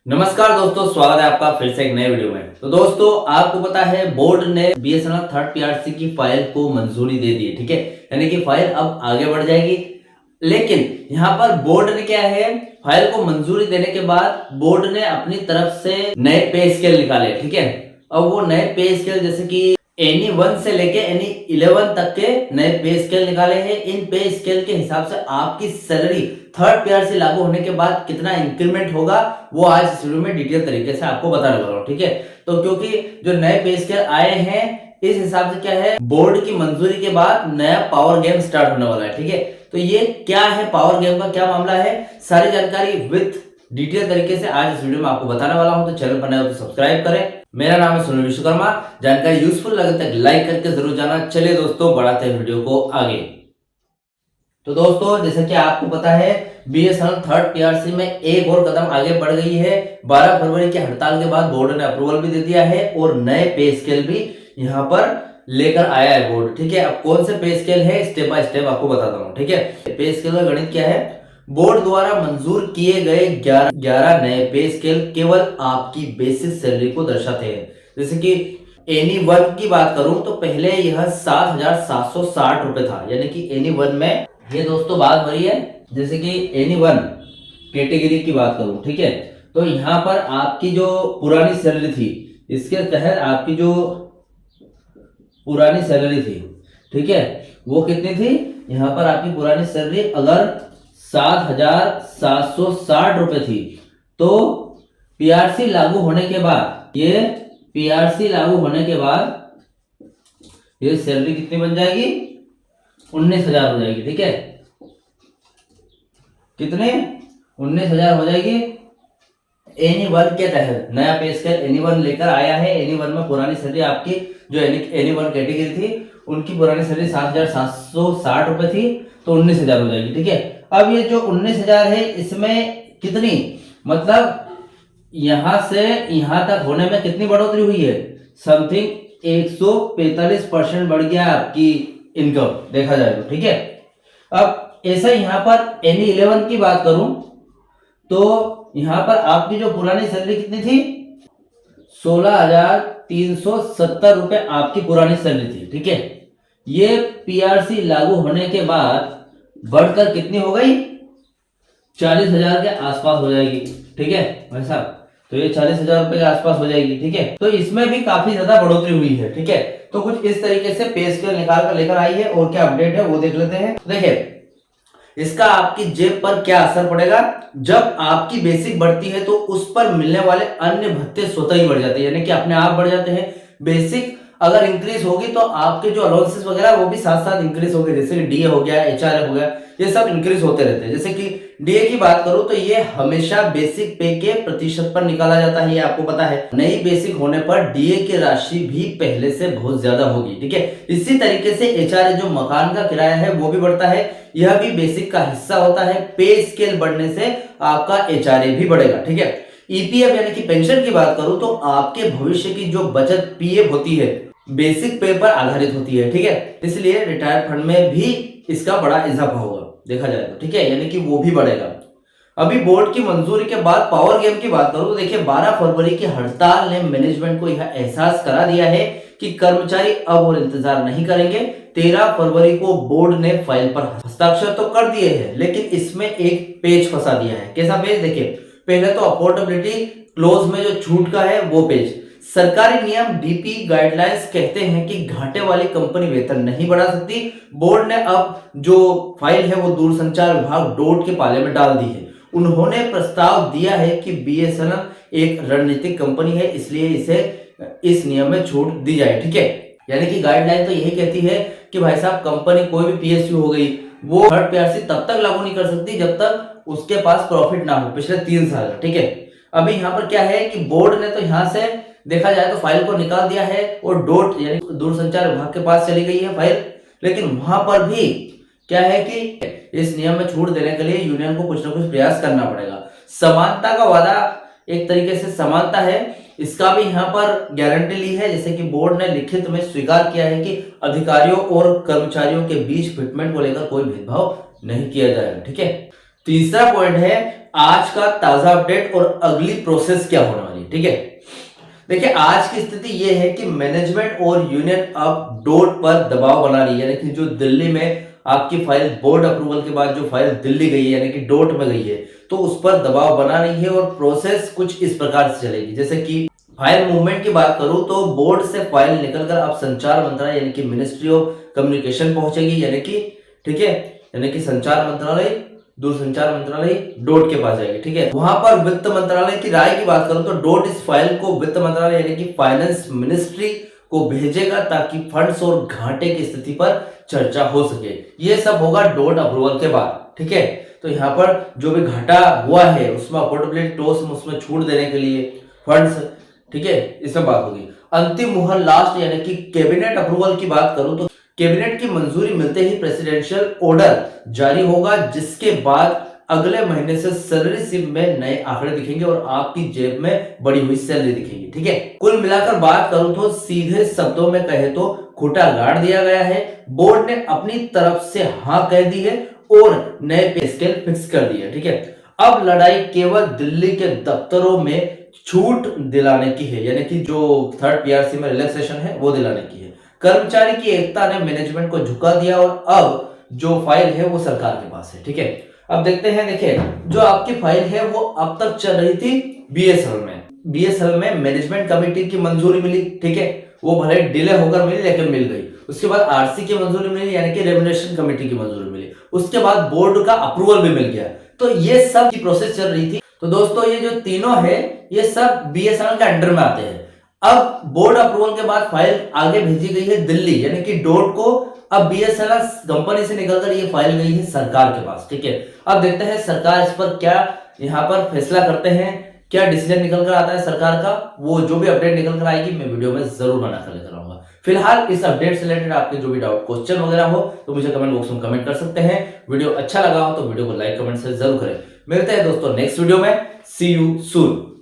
नमस्कार दोस्तों, स्वागत है आपका फिर से एक नए वीडियो में। तो दोस्तों, आपको पता है बोर्ड ने बीएसएनएल थर्ड पीआरसी की फाइल को मंजूरी दे दी है, ठीक है। यानी कि फाइल अब आगे बढ़ जाएगी। लेकिन यहाँ पर बोर्ड ने क्या है, फाइल को मंजूरी देने के बाद बोर्ड ने अपनी तरफ से नए पे स्केल निकाले, ठीक है। अब वो नए पे स्केल जैसे कि एनी 1 से लेके एनी 11 तक के नए पे स्केल निकाले हैं। इन पे स्केल के हिसाब से आपकी सैलरी थर्ड पीआरसी लागू होने के बाद कितना इंक्रीमेंट होगा वो आज इस वीडियो में डिटेल तरीके से आपको बताने वाला हूं, ठीक है। तो क्योंकि जो नए पे स्केल आए हैं इस हिसाब से क्या है, बोर्ड की मंजूरी के बाद नया पावर गेम स्टार्ट होने वाला है, ठीक है। तो ये क्या है, पावर गेम का क्या मामला है, सारी जानकारी विद डिटेल तरीके से आज इस वीडियो में आपको बताने वाला हूं। तो चैनल पर नए हो तो सब्सक्राइब करें। मेरा नाम है सुनील विश्वकर्मा। जानकारी यूजफुल लगे तक लाइक करके जरूर जाना। चलिए दोस्तों, बढ़ाते हैं वीडियो को आगे। तो दोस्तों, जैसे कि आपको पता है बीएसएनएल थर्ड पीआरसी में एक और कदम आगे बढ़ गई है। 12 फरवरी की हड़ताल के बाद बोर्ड ने अप्रूवल भी दे दिया है और नए पे स्केल भी यहाँ पर लेकर आया है बोर्ड, ठीक है। अब कौन से पे स्केल है स्टेप बाय स्टेप आपको बताता हूँ, ठीक है। पे स्केल का गणित क्या है, बोर्ड द्वारा मंजूर किए गए 11 नए पे स्केल केवल आपकी बेसिक सैलरी को दर्शाते हैं। जैसे कि एनी 1 की बात करूं तो पहले यह 7,760 रुपए था, यानी कि एनी 1 में ये दोस्तों बात हो रही है। जैसे कि एनी 1 कैटेगरी की बात करूं, ठीक है। तो यहाँ पर आपकी जो पुरानी सैलरी थी, इसके तहत आपकी जो पुरानी सैलरी थी, ठीक है, वो कितनी थी। यहाँ पर आपकी पुरानी सैलरी अगर 7,760 रुपए थी तो पीआरसी लागू होने के बाद ये पीआरसी लागू होने के बाद ये सैलरी कितनी बन जाएगी, 19,000 हो जाएगी, ठीक है। कितने, 19,000 हो जाएगी। एनी 1 के तहत नया पे स्केल एनी 1 लेकर आया है। एनी 1 में पुरानी सैलरी आपकी जो एनी 1 कैटेगरी थी उनकी पुरानी सैलरी 7,760 रुपए थी, तो 19,000 हो जाएगी, ठीक है। अब ये जो 19,000 है इसमें कितनी, मतलब यहां से यहां तक होने में कितनी बढ़ोतरी हुई है, समथिंग 145% बढ़ गया आपकी इनकम देखा जाए तो, ठीक है। अब ऐसा यहाँ पर एनी 11 की बात करूं तो यहाँ पर आपकी जो पुरानी सैलरी कितनी थी, 16,370 रुपए आपकी पुरानी सैलरी थी, ठीक है। ये पीआरसी लागू होने के बाद बढ़कर कितनी हो गई, 40,000 के आसपास हो जाएगी, ठीक है भाई साहब। तो ये 40,000 रुपए के आसपास हो जाएगी, ठीक है। तो इसमें भी काफी ज्यादा बढ़ोतरी हुई है, ठीक है। तो कुछ इस तरीके से पे स्केल निकाल कर लेकर आई है और क्या अपडेट है वो देख लेते हैं। देखिए इसका आपकी जेब पर क्या असर पड़ेगा, जब आपकी बेसिक बढ़ती है तो उस पर मिलने वाले अन्य भत्ते स्वतः ही बढ़ जाते हैं, यानी कि अपने आप बढ़ जाते हैं। बेसिक अगर इंक्रीज होगी तो आपके जो अलाउंसेस वगैरह वो भी साथ साथ इंक्रीज होंगे, जैसे कि डीए हो गया, एचआरए हो गया, ये सब इंक्रीज होते रहते हैं। जैसे कि डीए की बात करूं तो ये हमेशा बेसिक पे के प्रतिशत पर निकाला जाता है, ये आपको पता है। नई बेसिक होने पर डीए की राशि भी पहले से बहुत ज्यादा होगी, ठीक है। इसी तरीके से एचआरए जो मकान का किराया है वो भी बढ़ता है, यह भी बेसिक का हिस्सा होता है। पे स्केल बढ़ने से आपका एचआरए भी बढ़ेगा, ठीक है। ईपीएफ यानी कि पेंशन की बात करूं तो आपके भविष्य की जो बचत पीएफ होती है बेसिक पे पर आधारित होती है, ठीक है। इसलिए रिटायर्ड फंड में भी इसका बड़ा इजाफा होगा देखा जाए तो, ठीक है, यानी कि वो भी बढ़ेगा। अभी बोर्ड की मंजूरी के बाद पावर गेम की बात करूं तो देखिए 12 फरवरी की हड़ताल ने मैनेजमेंट को यह एहसास करा दिया है कि कर्मचारी अब और इंतजार नहीं करेंगे। 13 फरवरी को बोर्ड ने फाइल पर हस्ताक्षर तो कर दिए हैं, लेकिन इसमें एक पेज फंसा दिया है। कैसा पेज, देखिए पहले तो अफोर्डेबिलिटी क्लोज में जो छूट का है वो पेज, सरकारी नियम डीपी गाइडलाइंस कहते हैं कि घाटे वाली कंपनी वेतन नहीं बढ़ा सकती। बोर्ड ने अब जो फाइल है वो दूरसंचार विभाग डोट के पाले में डाल दी है। उन्होंने प्रस्ताव दिया है कि बीएसएनएल एक रणनीतिक कंपनी है, इसलिए इसे इस नियम में छूट दी जाए, ठीक है। यानी कि गाइडलाइन तो यही कहती है कि भाई साहब कंपनी कोई भी पीएसयू हो गई वो थर्ड पीआरसी तब तक लागू नहीं कर सकती जब तक उसके पास प्रॉफिट ना हो पिछले 3 साल, ठीक है। अभी यहाँ पर क्या है कि बोर्ड ने तो यहाँ से देखा जाए तो फाइल को निकाल दिया है और डोट यानी दूरसंचार विभाग के पास चली गई है फाइल, लेकिन वहां पर भी क्या है कि इस नियम में छूट देने के लिए यूनियन को कुछ ना कुछ प्रयास करना पड़ेगा। समानता का वादा एक तरीके से समानता है, इसका भी यहाँ पर गारंटी ली है। जैसे कि बोर्ड ने लिखित में स्वीकार किया है कि अधिकारियों और कर्मचारियों के बीच फिटमेंट को लेकर कोई भेदभाव नहीं किया जाएगा, ठीक है। तीसरा पॉइंट है आज का ताजा अपडेट और अगली प्रोसेस क्या होने वाली है, ठीक है। देखिए आज की स्थिति यह है कि मैनेजमेंट और यूनियन अब डोट पर दबाव बना रही है, यानी कि जो दिल्ली में आपकी फाइल बोर्ड अप्रूवल के बाद जो फाइल दिल्ली गई है यानी कि डोट में गई है, तो उस पर दबाव बना रही है और प्रोसेस कुछ इस प्रकार से चलेगी। जैसे कि फाइल मूवमेंट की बात करूं तो बोर्ड से फाइल निकलकर अब संचार मंत्रालय यानी कि मिनिस्ट्री ऑफ कम्युनिकेशन पहुंचेगी, यानी कि ठीक है, यानी कि संचार मंत्रालय, दूरसंचार मंत्रालय डोट के पास जाएगी, ठीक है। वहां पर वित्त मंत्रालय की राय की बात करूं तो डोट इस फाइल को वित्त मंत्रालय यानी कि फाइनेंस मिनिस्ट्री को भेजेगा ताकि फंड्स और घाटे की स्थिति पर चर्चा हो सके। ये सब होगा डोट अप्रूवल के बाद, ठीक है। तो यहाँ पर जो भी घाटा हुआ है उसमें अफोर्डेबिलिटी टोस में उसमें छूट देने के लिए फंड्स, ठीक है, इसमें बात होगी। अंतिम मुहर लास्ट यानी कि कैबिनेट अप्रूवल की बात करूं तो कैबिनेट की मंजूरी मिलते ही प्रेसिडेंशियल ऑर्डर जारी होगा, जिसके बाद अगले महीने से सैलरी स्लिप में नए आंकड़े दिखेंगे और आपकी जेब में बढ़ी हुई सैलरी दिखेगी, ठीक है। कुल मिलाकर बात करूं तो सीधे शब्दों में कहे तो खूंटा गाड़ दिया गया है। बोर्ड ने अपनी तरफ से हाँ कह दी है और नए पे स्केल फिक्स कर दिए, ठीक है। अब लड़ाई केवल दिल्ली के दफ्तरों में छूट दिलाने की है, यानी कि जो थर्ड पीआरसी में रिलैक्सेशन है वो दिलाने की है। कर्मचारी की एकता ने मैनेजमेंट को झुका दिया और अब जो फाइल है वो सरकार के पास है, ठीक है। अब देखते हैं, देखिए जो आपकी फाइल है वो अब तक चल रही थी बीएसएल में मैनेजमेंट कमेटी की मंजूरी मिली, ठीक है, वो भले डिले होकर मिली लेकिन मिल गई। उसके बाद आरसी की मंजूरी मिली यानी कि रेम्युनरेशन कमेटी की मंजूरी मिली। उसके बाद बोर्ड का अप्रूवल भी मिल गया। तो ये सब की प्रोसेस चल रही थी। तो दोस्तों ये जो तीनों है ये सब बीएसएनएल के अंडर में आते हैं। अब बोर्ड अप्रूवल के बाद फाइल आगे भेजी गई है दिल्ली यानी कि डोट को। अब बीएसएनएल कंपनी से निकलकर ये फाइल गई है सरकार के पास, ठीक है। अब देखते हैं सरकार इस पर क्या यहाँ पर फैसला करते हैं, क्या डिसीजन निकल कर आता है सरकार का। वो जो भी अपडेट निकल कर आएगी मैं वीडियो में जरूर बनाकर लेकर आऊंगा। फिलहाल इस अपडेट से रिलेटेड आपके जो भी डाउट क्वेश्चन वगैरह हो तो मुझे कमेंट बॉक्स में कमेंट कर सकते हैं। वीडियो अच्छा लगा हो तो वीडियो को लाइक कमेंट से जरूर करें। मिलते हैं दोस्तों नेक्स्ट वीडियो में। सी यू सून।